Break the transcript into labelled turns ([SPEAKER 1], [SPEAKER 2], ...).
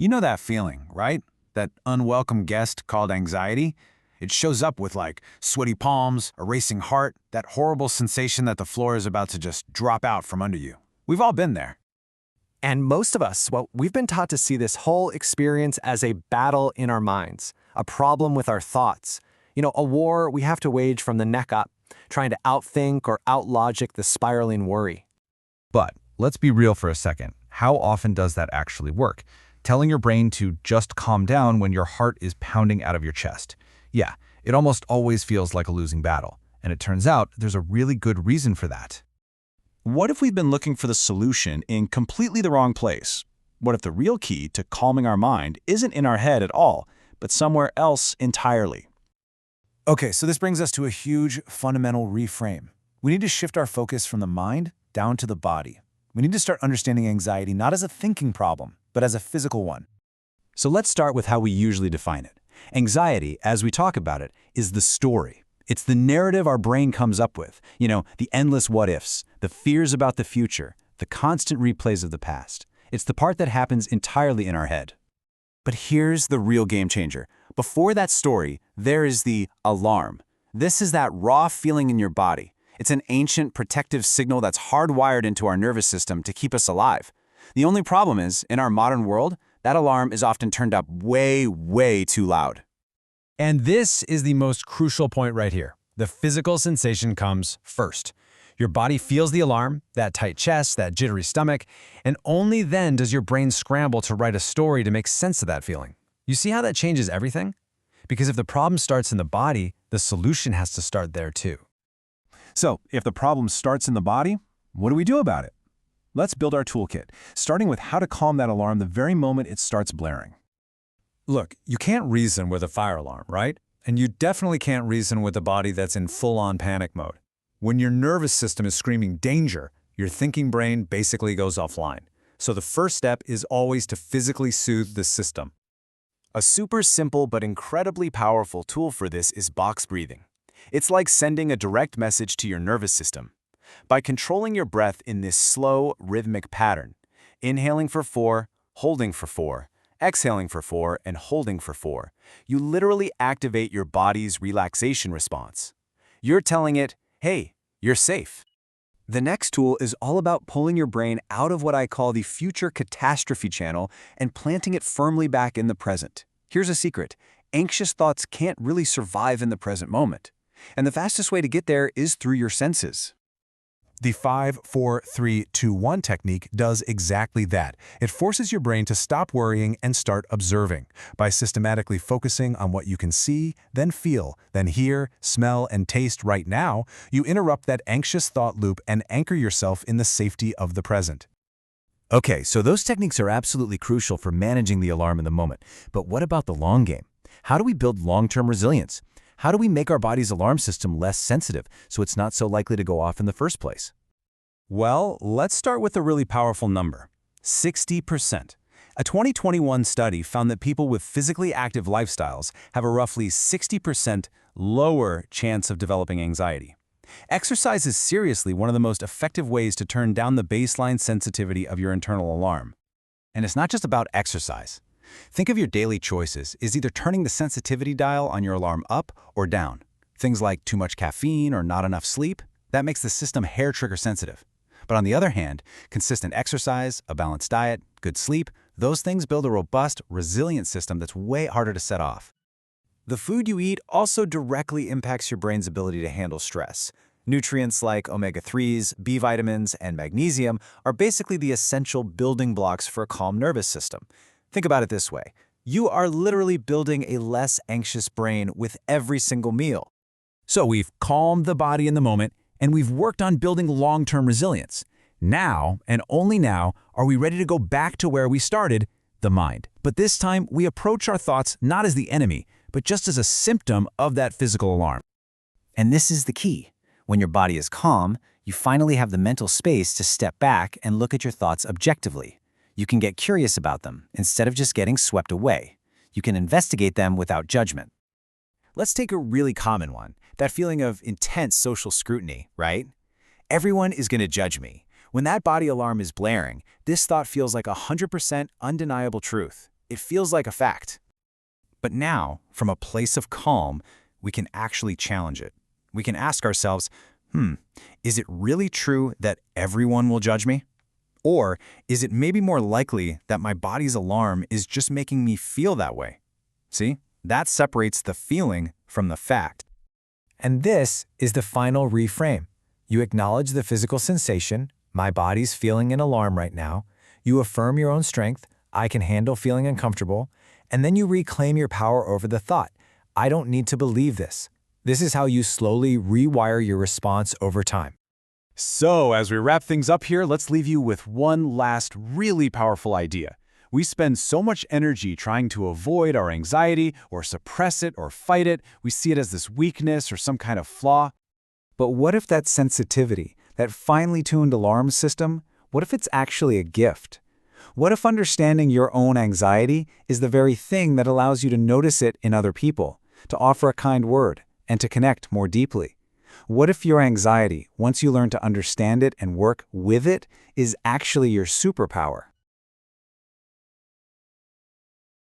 [SPEAKER 1] You know that feeling, right? That unwelcome guest called anxiety? It shows up with like sweaty palms, a racing heart, that horrible sensation that the floor is about to just drop out from under you. We've all been there.
[SPEAKER 2] And most of us, well, we've been taught to see this whole experience as a battle in our minds, a problem with our thoughts. A war we have to wage from the neck up, trying to outthink or outlogic the spiraling worry.
[SPEAKER 3] But let's be real for a second. How often does that actually work? Telling your brain to just calm down when your heart is pounding out of your chest. Yeah, it almost always feels like a losing battle. And it turns out there's a really good reason for that.
[SPEAKER 4] What if we've been looking for the solution in completely the wrong place? What if the real key to calming our mind isn't in our head at all, but somewhere else entirely?
[SPEAKER 1] Okay, so this brings us to a huge fundamental reframe. We need to shift our focus from the mind down to the body. We need to start understanding anxiety not as a thinking problem, but as a physical one.
[SPEAKER 4] So let's start with how we usually define it. Anxiety, as we talk about it, is the story. It's the narrative our brain comes up with. The endless what-ifs, the fears about the future, the constant replays of the past. It's the part that happens entirely in our head. But here's the real game changer. Before that story, there is the alarm. This is that raw feeling in your body. It's an ancient protective signal that's hardwired into our nervous system to keep us alive. The only problem is, in our modern world, that alarm is often turned up way, way too loud.
[SPEAKER 5] And this is the most crucial point right here. The physical sensation comes first. Your body feels the alarm, that tight chest, that jittery stomach, and only then does your brain scramble to write a story to make sense of that feeling. You see how that changes everything? Because if the problem starts in the body, the solution has to start there too.
[SPEAKER 4] So, if the problem starts in the body, what do we do about it? Let's build our toolkit, starting with how to calm that alarm the very moment it starts blaring.
[SPEAKER 5] Look, you can't reason with a fire alarm, right? And you definitely can't reason with a body that's in full-on panic mode. When your nervous system is screaming danger, your thinking brain basically goes offline. So the first step is always to physically soothe the system.
[SPEAKER 1] A super simple but incredibly powerful tool for this is box breathing. It's like sending a direct message to your nervous system. By controlling your breath in this slow, rhythmic pattern, inhaling for 4, holding for 4, exhaling for 4, and holding for 4, you literally activate your body's relaxation response. You're telling it, hey, you're safe. The next tool is all about pulling your brain out of what I call the future catastrophe channel and planting it firmly back in the present. Here's a secret. Anxious thoughts can't really survive in the present moment. And the fastest way to get there is through your senses.
[SPEAKER 6] The 5-4-3-2-1 technique does exactly that. It forces your brain to stop worrying and start observing. By systematically focusing on what you can see, then feel, then hear, smell, and taste right now, you interrupt that anxious thought loop and anchor yourself in the safety of the present.
[SPEAKER 1] Okay, so those techniques are absolutely crucial for managing the alarm in the moment. But what about the long game? How do we build long-term resilience? How do we make our body's alarm system less sensitive so it's not so likely to go off in the first place?
[SPEAKER 4] Well, let's start with a really powerful number, 60%. A 2021 study found that people with physically active lifestyles have a roughly 60% lower chance of developing anxiety. Exercise is seriously one of the most effective ways to turn down the baseline sensitivity of your internal alarm. And it's not just about exercise. Think of your daily choices as either turning the sensitivity dial on your alarm up or down. Things like too much caffeine or not enough sleep, that makes the system hair trigger sensitive. But on the other hand, consistent exercise, a balanced diet, good sleep, those things build a robust, resilient system that's way harder to set off. The food you eat also directly impacts your brain's ability to handle stress. Nutrients like omega-3s, B vitamins, and magnesium are basically the essential building blocks for a calm nervous system. Think about it this way. You are literally building a less anxious brain with every single meal.
[SPEAKER 3] So we've calmed the body in the moment, and we've worked on building long-term resilience. Now, and only now, are we ready to go back to where we started, the mind. But this time, we approach our thoughts not as the enemy, but just as a symptom of that physical alarm.
[SPEAKER 1] And this is the key. When your body is calm, you finally have the mental space to step back and look at your thoughts objectively. You can get curious about them instead of just getting swept away. You can investigate them without judgment. Let's take a really common one, that feeling of intense social scrutiny, right? Everyone is going to judge me. When that body alarm is blaring, this thought feels like 100% undeniable truth. It feels like a fact.
[SPEAKER 4] But now, from a place of calm, we can actually challenge it. We can ask ourselves, is it really true that everyone will judge me? Or is it maybe more likely that my body's alarm is just making me feel that way? See, that separates the feeling from the fact.
[SPEAKER 2] And this is the final reframe. You acknowledge the physical sensation, my body's feeling an alarm right now. You affirm your own strength, I can handle feeling uncomfortable. And then you reclaim your power over the thought, I don't need to believe this. This is how you slowly rewire your response over time.
[SPEAKER 1] So, as we wrap things up here, let's leave you with one last really powerful idea. We spend so much energy trying to avoid our anxiety or suppress it or fight it. We see it as this weakness or some kind of flaw.
[SPEAKER 4] But what if that sensitivity, that finely tuned alarm system, what if it's actually a gift? What if understanding your own anxiety is the very thing that allows you to notice it in other people, to offer a kind word, and to connect more deeply? What if your anxiety, once you learn to understand it and work with it, is actually your superpower?